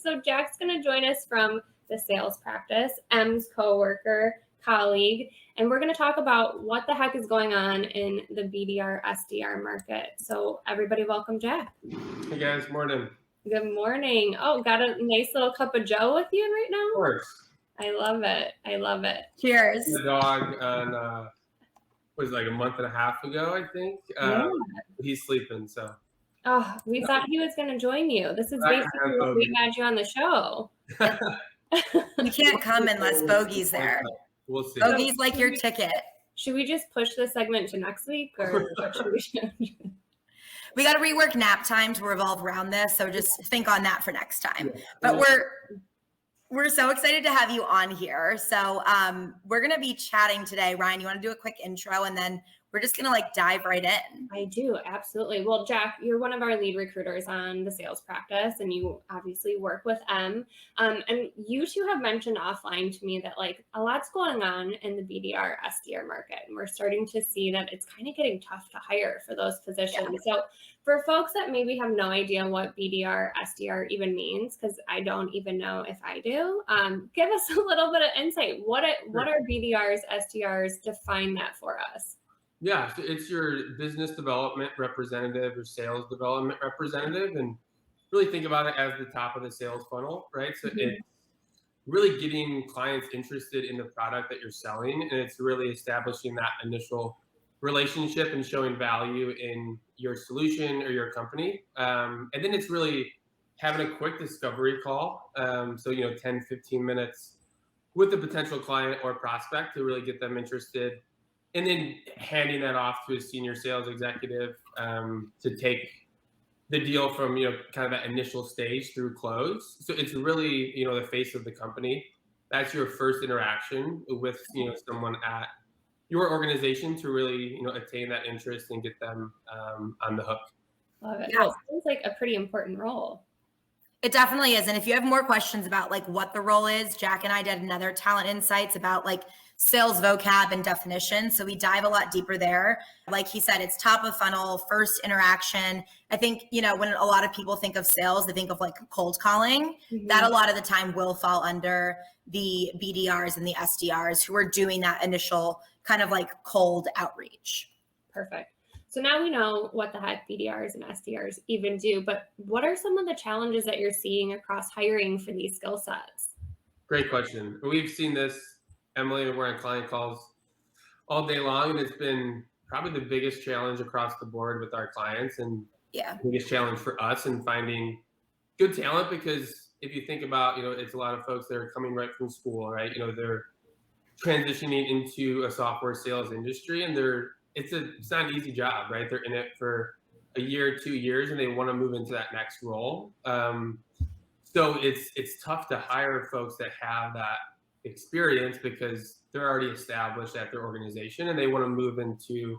So Jack's going to join us from the sales practice, M's coworker, colleague, and we're going to talk about what the heck is going on in the BDR SDR market. So everybody welcome Jack. Hey guys, morning. Good morning. Oh, got a nice little cup of Joe with you right now? Of course. I love it. I love it. Cheers. The dog on was like a month and a half ago, I think. Yeah. He's sleeping, so. Oh, we thought he was going to join you. This is basically what we had you on the show. You can't come unless Bogey's there. We'll see. Bogey's like your ticket. Should we just push the segment to next week, or what should we do? We got to rework nap time to revolve around this, so just think on that for next time. Yeah. But we're so excited to have you on here. So we're going to be chatting today. Ryan, you want to do a quick intro, and then we're just going to like dive right in. I do, absolutely. Well, Jack, you're one of our lead recruiters on the sales practice, and you obviously work with M. And you two have mentioned offline to me that like a lot's going on in the BDR SDR market, and we're starting to see that it's kind of getting tough to hire for those positions. Yeah. So for folks that maybe have no idea what BDR SDR even means, because I don't even know if I do, give us a little bit of insight. What are BDRs, SDRs? Define that for us. Yeah, so it's your business development representative or sales development representative, and really think about it as the top of the sales funnel, right? So it's really getting clients interested in the product that you're selling, and it's really establishing that initial relationship and showing value in your solution or your company. And then it's really having a quick discovery call. So, 10, 15 minutes with the potential client or prospect to really get them interested. And then handing that off to a senior sales executive to take the deal from, kind of that initial stage through close. So it's really, the face of the company. That's your first interaction with, someone at your organization to really, attain that interest and get them on the hook. Love it. Yeah. It seems like a pretty important role. It definitely is. And if you have more questions about like what the role is, Jack and I did another Talent Insights about like sales vocab and definition. So we dive a lot deeper there. Like he said, it's top of funnel, first interaction. I think, when a lot of people think of sales, they think of like cold calling. That a lot of the time will fall under the BDRs and the SDRs who are doing that initial kind of like cold outreach. Perfect. So now we know what the heck BDRs and SDRs even do, but what are some of the challenges that you're seeing across hiring for these skill sets? Great question. We've seen this, Emily, we're on client calls all day long, and it's been probably the biggest challenge across the board with our clients, and the biggest challenge for us in finding good talent, because if you think about, it's a lot of folks that are coming right from school, right? They're transitioning into a software sales industry, and it's not an easy job, right? They're in it for a year, 2 years, and they want to move into that next role. So it's tough to hire folks that have that experience because they're already established at their organization and they want to move into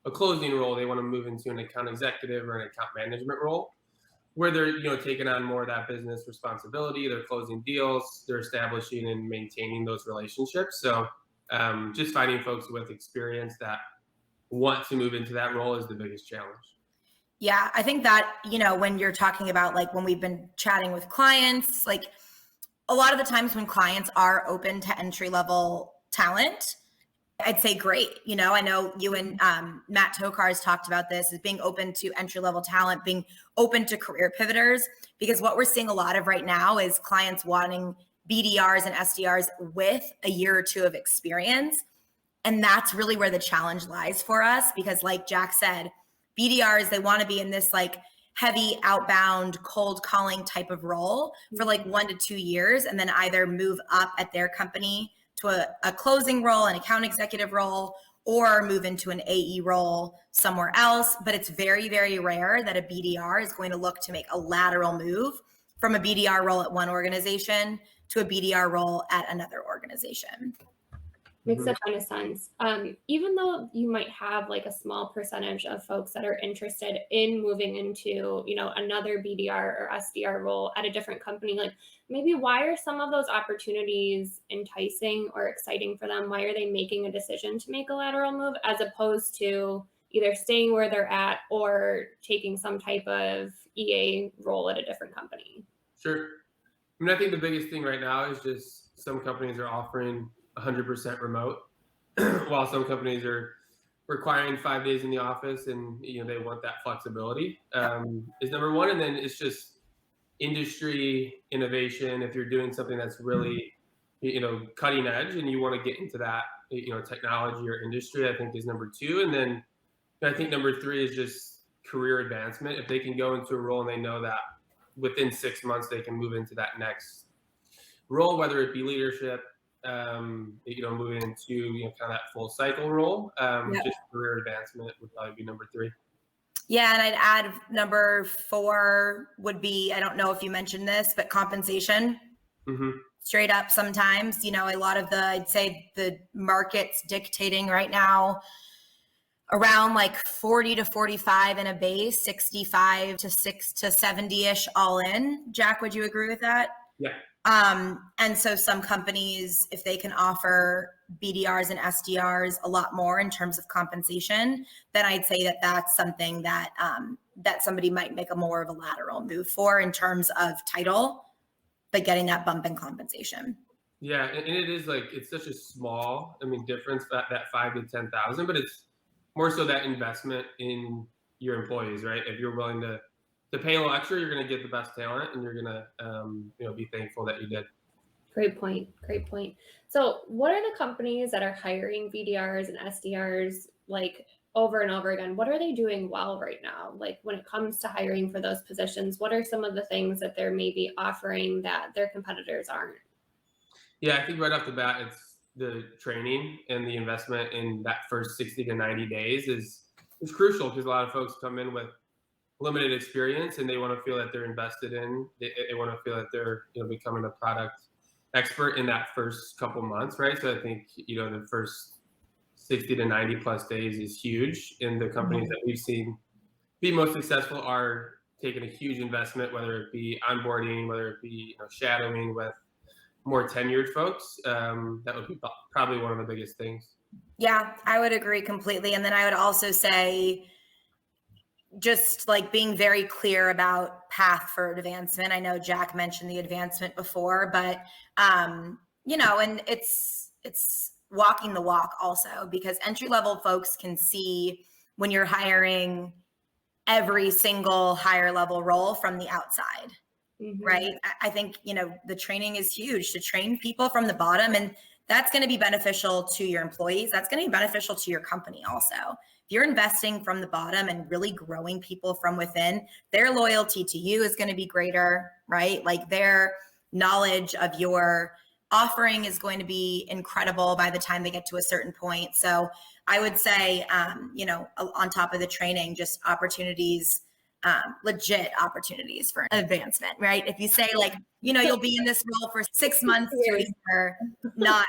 a closing role. They want to move into an account executive or an account management role where they're taking on more of that business responsibility. They're closing deals, they're establishing and maintaining those relationships. So just finding folks with experience that want to move into that role is the biggest challenge. Yeah, I think that, when you're talking about like when we've been chatting with clients, like a lot of the times when clients are open to entry-level talent, I'd say great. I know you and Matt Tokar has talked about this, is being open to entry-level talent, being open to career pivoters, because what we're seeing a lot of right now is clients wanting BDRs and SDRs with a year or two of experience. And that's really where the challenge lies for us, because like Jack said, BDRs, they want to be in this like heavy outbound cold calling type of role for like 1 to 2 years, and then either move up at their company to a closing role, an account executive role, or move into an AE role somewhere else. But it's very, very rare that a BDR is going to look to make a lateral move from a BDR role at one organization to a BDR role at another organization. Makes a ton of sense. Even though you might have like a small percentage of folks that are interested in moving into, another BDR or SDR role at a different company, like maybe why are some of those opportunities enticing or exciting for them? Why are they making a decision to make a lateral move as opposed to either staying where they're at or taking some type of EA role at a different company? Sure. I mean, I think the biggest thing right now is just some companies are offering 100% remote, while some companies are requiring 5 days in the office, and they want that flexibility. Is number one, and then it's just industry innovation. If you're doing something that's really cutting edge and you want to get into that technology or industry, I think is number two. And then I think number three is just career advancement. If they can go into a role and they know that within 6 months they can move into that next role, whether it be leadership, moving into kind of that full cycle role, just career advancement would probably be number three. Yeah, and I'd add number 4 would be, I don't know if you mentioned this, but compensation. Mm-hmm. Straight up sometimes, a lot of I'd say the market's dictating right now around like 40 to 45 in a base, 65 to 70-ish all in. Jack, would you agree with that? Yeah. And so some companies, if they can offer BDRs and SDRs a lot more in terms of compensation, then I'd say that that's something that that somebody might make a more of a lateral move for in terms of title, but getting that bump in compensation. Yeah, and it is it's such a small, difference, that 5 to 10,000, but it's more so that investment in your employees, right? If you're willing to pay a little extra, you're going to get the best talent, and you're going to be thankful that you did. Great point. So what are the companies that are hiring BDRs and SDRs over and over again? What are they doing well right now? When it comes to hiring for those positions, what are some of the things that they're maybe offering that their competitors aren't? Yeah, I think right off the bat, it's the training and the investment in that first 60 to 90 days is crucial, because a lot of folks come in with limited experience and they want to feel that they're invested in. They want to feel that they're becoming a product expert in that first couple months, right? So I think the first 60 to 90 plus days is huge. And the companies that we've seen be most successful are taking a huge investment, whether it be onboarding, whether it be shadowing with more tenured folks. That would be probably one of the biggest things. Yeah, I would agree completely. And then I would also say just being very clear about path for advancement. I know Jack mentioned the advancement before, but and it's walking the walk also, because entry-level folks can see when you're hiring every single higher level role from the outside. Mm-hmm. Right. I think, the training is huge to train people from the bottom, and that's going to be beneficial to your employees. That's going to be beneficial to your company also. If you're investing from the bottom and really growing people from within, their loyalty to you is going to be greater, right? Their knowledge of your offering is going to be incredible by the time they get to a certain point. So I would say, on top of the training, just opportunities, legit opportunities for advancement, right? If you say you'll be in this role for 6 months to a year, not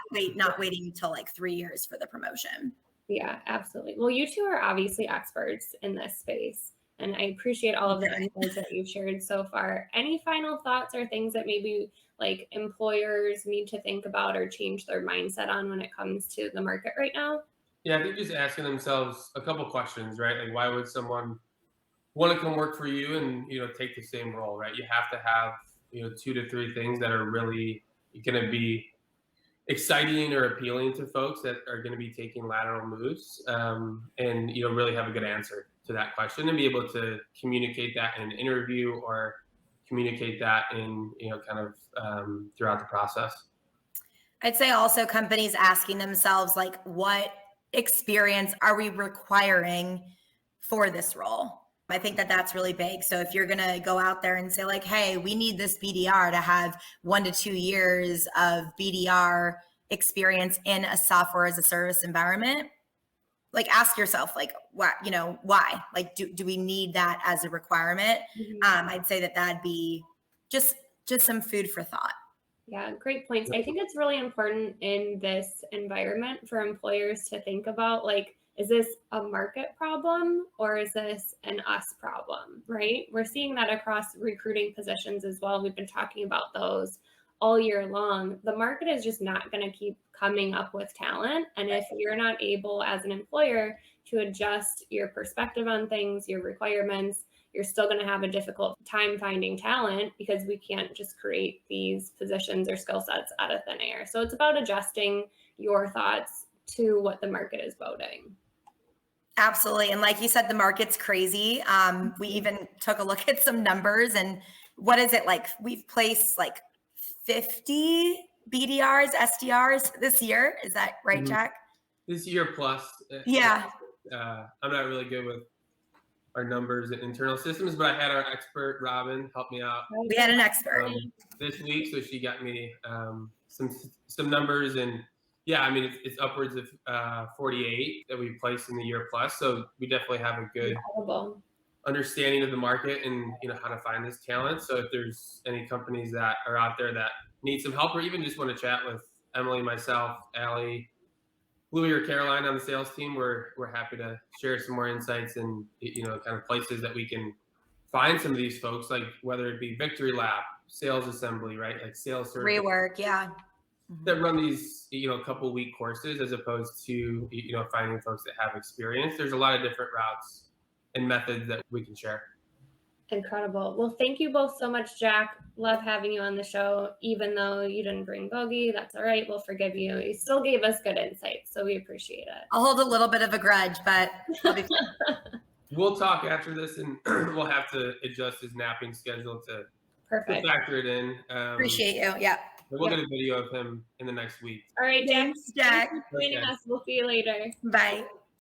waiting until 3 years for the promotion. Yeah, absolutely. Well, you two are obviously experts in this space, and I appreciate all of the insights that you've shared so far. Any final thoughts or things that maybe employers need to think about or change their mindset on when it comes to the market right now? Yeah, I think just asking themselves a couple questions, right? Why would someone want to come work for you and take the same role, right? You have to have 2 to 3 things that are really going to be exciting or appealing to folks that are going to be taking lateral moves, and really have a good answer to that question, and be able to communicate that in an interview or communicate that in kind of throughout the process. I'd say also companies asking themselves what experience are we requiring for this role? I think that that's really big. So if you're going to go out there and say hey, we need this BDR to have 1 to 2 years of BDR experience in a software as a service environment, ask yourself, why, do we need that as a requirement? Mm-hmm. I'd say that that'd be just some food for thought. Yeah, great points. I think it's really important in this environment for employers to think about, is this a market problem or is this an us problem, right? We're seeing that across recruiting positions as well. We've been talking about those all year long. The market is just not going to keep coming up with talent. And if you're not able as an employer to adjust your perspective on things, your requirements, you're still going to have a difficult time finding talent because we can't just create these positions or skill sets out of thin air. So it's about adjusting your thoughts to what the market is voting. Absolutely. And like you said, the market's crazy. We even took a look at some numbers, and what is it like? We've placed like 50 BDRs, SDRs this year. Is that right, Jack? This year plus. Yeah. I'm not really good with our numbers and internal systems, but I had our expert, Robin, help me out. We had an expert this week, so she got me some numbers, and yeah, I mean, it's upwards of 48 that we placed in the year plus. So we definitely have a good understanding of the market and, you know, how to find this talent. So if there's any companies that are out there that need some help, or even just want to chat with Emily, myself, Allie, Louie, or Caroline on the sales team, we're happy to share some more insights and, you know, kind of places that we can find some of these folks, like whether it be Victory Lap, Sales Assembly, right? Like sales rework, yeah. That run these, you know, couple week courses, as opposed to, you know, finding folks that have experience. There's a lot of different routes and methods that we can share. Incredible. Well, thank you both so much, Jack. Love having you on the show. Even though you didn't bring Bogey, that's all right. We'll forgive you. You still gave us good insights, so we appreciate it. I'll hold a little bit of a grudge, but I'll be fine. We'll talk after this, and we'll have to adjust his napping schedule to factor it in. Appreciate you. Yeah. We'll get a video of him in the next week. All right, Jack. Thanks, Jack. Thanks for joining us. We'll see you later. Bye.